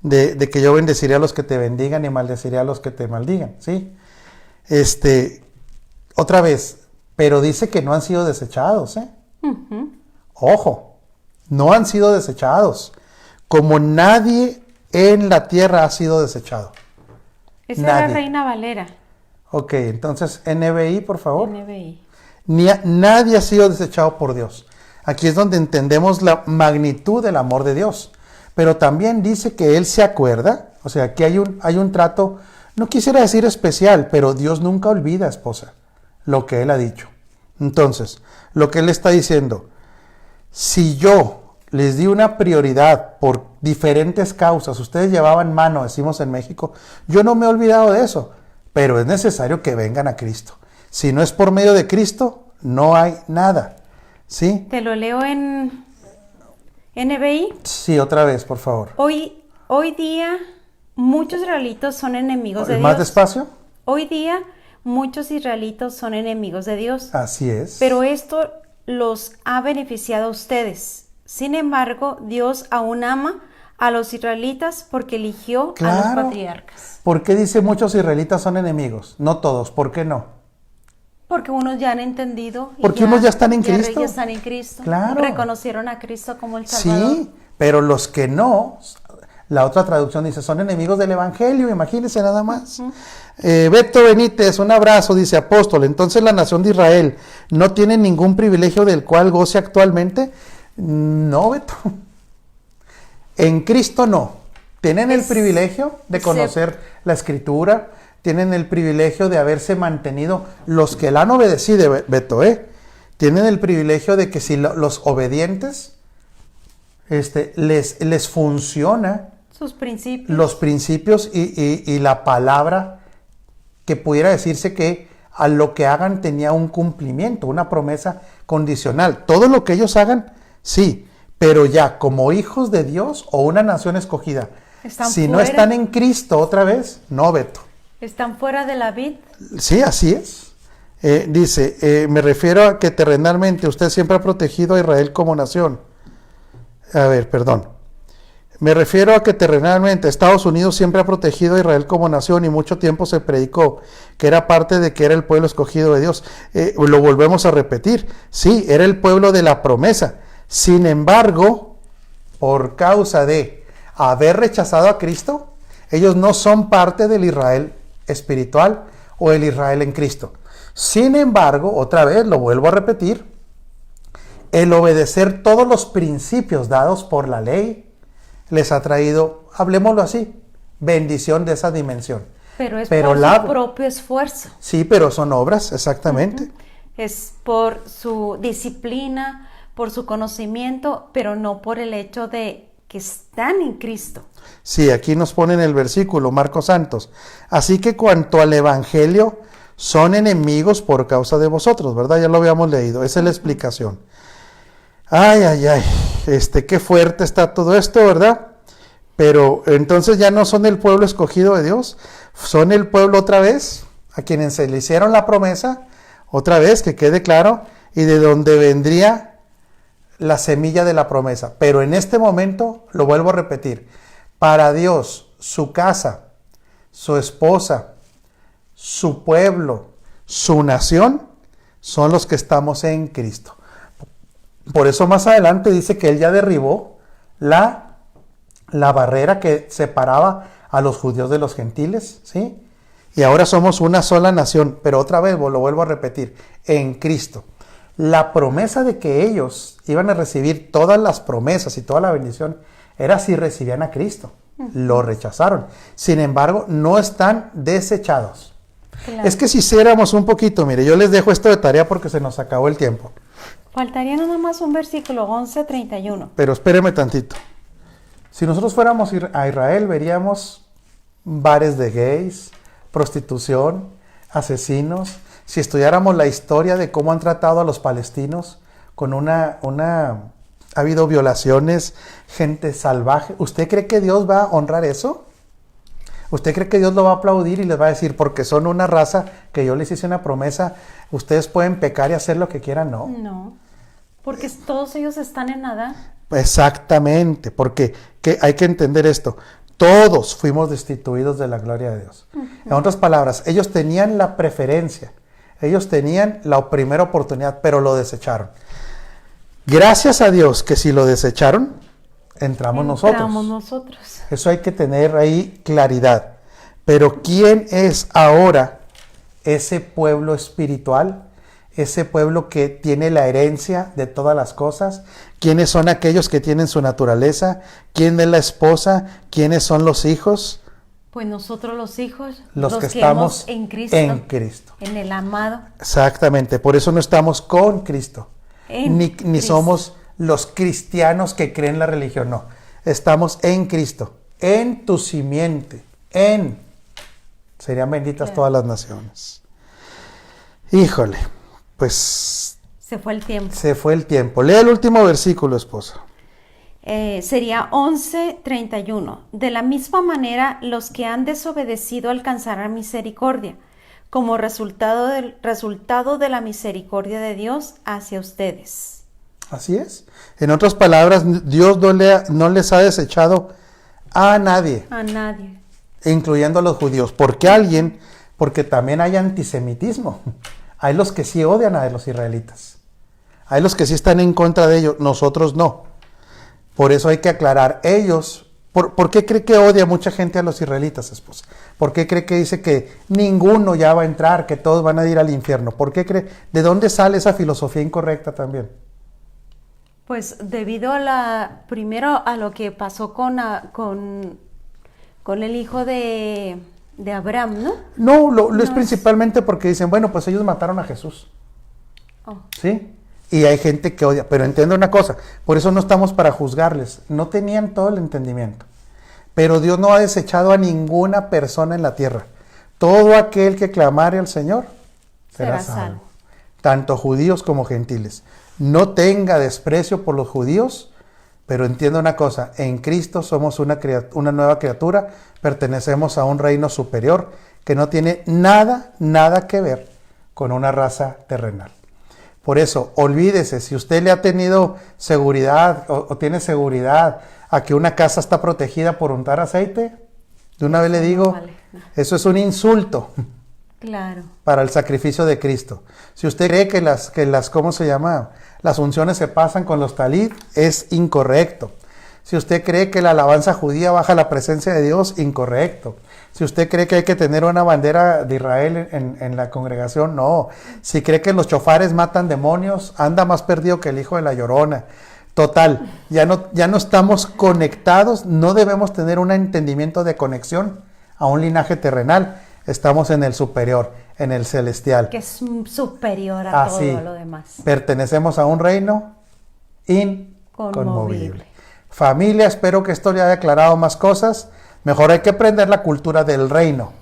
de que yo bendeciré a los que te bendigan y maldeciré a los que te maldigan, ¿sí? Otra vez, pero dice que no han sido desechados, ¿eh? Uh-huh. Ojo, no han sido desechados, como nadie en la tierra ha sido desechado. Esa era Reina Valera. Ok, entonces NBI, por favor. NBI. Nadie ha sido desechado por Dios. Aquí es donde entendemos la magnitud del amor de Dios. Pero también dice que Él se acuerda, o sea, que hay un trato, no quisiera decir especial, pero Dios nunca olvida, esposa, lo que Él ha dicho. Entonces, lo que Él está diciendo, si yo les di una prioridad por diferentes causas, ustedes llevaban mano, decimos en México, yo no me he olvidado de eso, pero es necesario que vengan a Cristo. Si no es por medio de Cristo, no hay nada, ¿sí? Te lo leo en NBI. Sí, otra vez, por favor. Hoy día, muchos israelitas son enemigos de Dios. ¿Más despacio? Hoy día, muchos israelitas son enemigos de Dios. Así es. Pero esto los ha beneficiado a ustedes. Sin embargo, Dios aún ama a los israelitas porque eligió a los patriarcas. ¿Por qué dice muchos israelitas son enemigos? No todos, ¿por qué no? Porque unos ya han entendido. Porque unos ya están en Cristo. Ya están en Cristo. Claro. Reconocieron a Cristo como el Salvador. Sí, pero los que no, la otra traducción dice, son enemigos del Evangelio, imagínense nada más. Uh-huh. Beto Benítez, un abrazo, dice apóstol. Entonces la nación de Israel no tiene ningún privilegio del cual goce actualmente. No, Beto. En Cristo no. Tienen el privilegio de conocer la Escritura, tienen el privilegio de haberse mantenido, los que la han obedecido, Beto, tienen el privilegio de que si los obedientes les funciona sus principios, los principios y la palabra, que pudiera decirse que a lo que hagan tenía un cumplimiento, una promesa condicional. Todo lo que ellos hagan, sí, pero ya como hijos de Dios o una nación escogida, si no están en Cristo otra vez, no, Beto. ¿Están fuera de la vid? Sí, así es. Dice, me refiero a que terrenalmente usted siempre ha protegido a Israel como nación. A ver, perdón. Me refiero a que terrenalmente Estados Unidos siempre ha protegido a Israel como nación y mucho tiempo se predicó que era parte de que era el pueblo escogido de Dios. Lo volvemos a repetir. Sí, era el pueblo de la promesa. Sin embargo, por causa de haber rechazado a Cristo, ellos no son parte del Israel espiritual o el Israel en Cristo. Sin embargo, otra vez lo vuelvo a repetir, el obedecer todos los principios dados por la ley les ha traído, hablemoslo así, bendición de esa dimensión. Pero es por su propio esfuerzo. Sí, pero son obras, exactamente. Uh-huh. Es por su disciplina, por su conocimiento, pero no por el hecho de que están en Cristo. Sí, aquí nos ponen el versículo, Marcos Santos. Así que cuanto al Evangelio, son enemigos por causa de vosotros, ¿verdad? Ya lo habíamos leído, esa es la explicación. Ay, qué fuerte está todo esto, ¿verdad? Pero entonces ya no son el pueblo escogido de Dios, son el pueblo otra vez, a quienes se le hicieron la promesa, otra vez, que quede claro, y de donde vendría la semilla de la promesa. Pero en este momento, lo vuelvo a repetir, para Dios, su casa, su esposa, su pueblo, su nación, son los que estamos en Cristo. Por eso más adelante dice que Él ya derribó la barrera que separaba a los judíos de los gentiles, ¿sí? Y ahora somos una sola nación, pero otra vez lo vuelvo a repetir, en Cristo. La promesa de que ellos iban a recibir todas las promesas y toda la bendición era si recibían a Cristo. Lo rechazaron. Sin embargo, no están desechados. Claro. Es que si hiciéramos un poquito, mire, yo les dejo esto de tarea porque se nos acabó el tiempo. Faltaría nada más un versículo, 11:31. Pero espéreme tantito. Si nosotros fuéramos a Israel, veríamos bares de gays, prostitución, asesinos. Si estudiáramos la historia de cómo han tratado a los palestinos con ha habido violaciones, gente salvaje. ¿Usted cree que Dios va a honrar eso? ¿Usted cree que Dios lo va a aplaudir y les va a decir, porque son una raza que yo les hice una promesa, ustedes pueden pecar y hacer lo que quieran? No. No, porque todos ellos están en Adán. Exactamente, porque hay que entender esto. Todos fuimos destituidos de la gloria de Dios. En otras palabras, ellos tenían la preferencia, ellos tenían la primera oportunidad, pero lo desecharon. Gracias a Dios que si lo desecharon, entramos nosotros. Eso hay que tener ahí claridad. Pero ¿quién es ahora ese pueblo espiritual? Ese pueblo que tiene la herencia de todas las cosas. ¿Quiénes son aquellos que tienen su naturaleza? ¿Quién es la esposa? ¿Quiénes son los hijos? Pues nosotros los hijos, los que estamos en Cristo, en el amado. Exactamente, por eso no estamos con Cristo. Ni Cristo. Somos los cristianos que creen la religión, no. Estamos en Cristo, en tu simiente, serían benditas todas las naciones. Híjole, pues se fue el tiempo. Se fue el tiempo. Lea el último versículo, esposa. Sería 11:31. De la misma manera, los que han desobedecido alcanzarán misericordia, como resultado de la misericordia de Dios hacia ustedes. Así es. En otras palabras, Dios no les ha desechado a nadie. A nadie. Incluyendo a los judíos. Porque también hay antisemitismo. Hay los que sí odian a los israelitas. Hay los que sí están en contra de ellos. Nosotros no. Por eso hay que aclarar. Ellos, ¿por qué cree que odia mucha gente a los israelitas, esposa? ¿Por qué cree que dice que ninguno ya va a entrar, que todos van a ir al infierno? ¿Por qué cree? ¿De dónde sale esa filosofía incorrecta también? Pues debido primero a lo que pasó con el hijo de Abraham, ¿no? No, es principalmente porque dicen, bueno, pues ellos mataron a Jesús. Oh. ¿Sí? Y hay gente que odia, pero entiendo una cosa, por eso no estamos para juzgarles, no tenían todo el entendimiento, pero Dios no ha desechado a ninguna persona en la tierra. Todo aquel que clamare al Señor será salvo, tanto judíos como gentiles. No tenga desprecio por los judíos, pero entienda una cosa, en Cristo somos una nueva criatura, pertenecemos a un reino superior que no tiene nada que ver con una raza terrenal. Por eso, olvídese, si usted le ha tenido seguridad o tiene seguridad a que una casa está protegida por untar aceite, de una vez le digo, vale. Eso es un insulto. Claro. Para el sacrificio de Cristo. Si usted cree que ¿cómo se llama? Las unciones se pasan con los talid, es incorrecto. Si usted cree que la alabanza judía baja la presencia de Dios, incorrecto. Si usted cree que hay que tener una bandera de Israel en la congregación, no. Si cree que los chofares matan demonios, anda más perdido que el hijo de la Llorona. Total, ya no estamos conectados, no debemos tener un entendimiento de conexión a un linaje terrenal. Estamos en el superior, en el celestial. Que es superior a todo lo demás. Pertenecemos a un reino inconmovible. Familia, espero que esto le haya aclarado más cosas. Mejor hay que aprender la cultura del reino,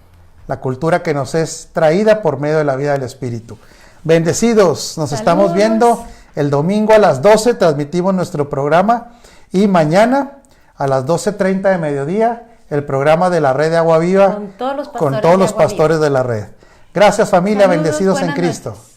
la cultura que nos es traída por medio de la vida del Espíritu. Bendecidos, nos estamos viendo el domingo a las 12, transmitimos nuestro programa y mañana a las 12:30 de mediodía, el programa de la red de Agua Viva Con todos los con todos los pastores de la red. Gracias familia, Saludos, bendecidos en buenas Cristo. noches.